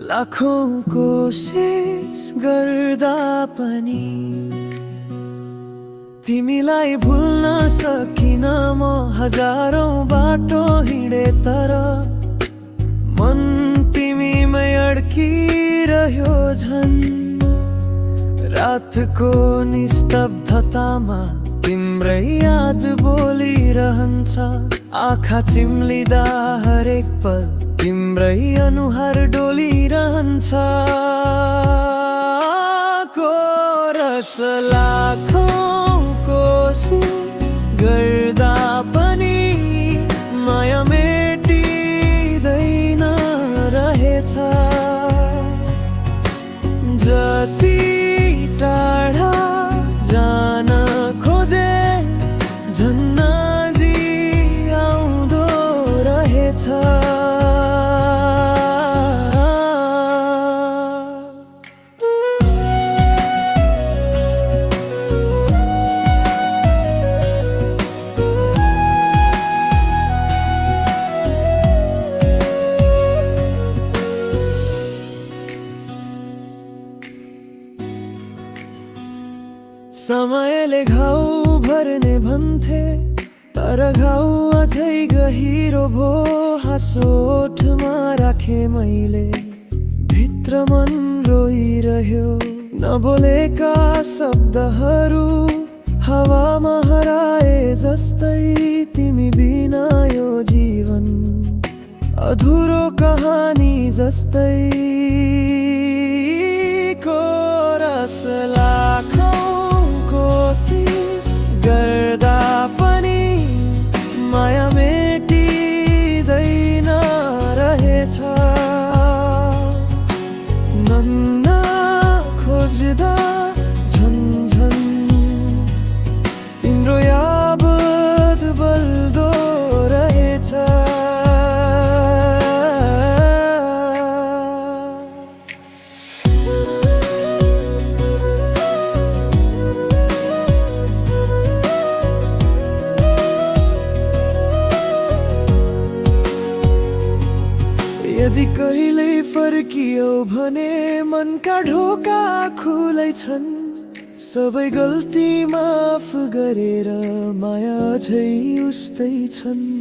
लाखौं कोशिश गर्दा पनि तिमीलाई भुल्न सकिन म। हजारौं बाटो हिँडे तर मन तिमीमै अड्किरह्यो झन्। रातको निस्तब्धतामा तिम्रै याद बोलिरहन्छ। आँखा चिम्लिँदा हरेक पल तिम्रै अनुहार डोलिरहन्छ। कोरस लाखौं कोशिश गर्दा पनि माया मेटिँदैन रहेछ। जति टाढा जान खोजे झन् नजिक आउँदो रहेछ। समयले घाउ भर्ने भन्थे तर घाउ अझै गहिरो भो। हाँसो ओठमा राखे मैले भित्र मन रोइरह्यो। नबोलेका शब्दहरू हावामा हराए जस्तै तिमी बिना यो जीवन अधुरो कहानी जस्तै। कोरस लाखौं कोशिश गर्दा पनि माया मेटिँदैन रहेछ। नन्न खोज्दा झन् झन् तिम्रो याद बल्दो रहेछ। यदि कहिल्यै फर्कियौ भने मनका ढोका खुलै छन्। सबै गल्ती माफ गरेर माया अझै उस्तै छन्।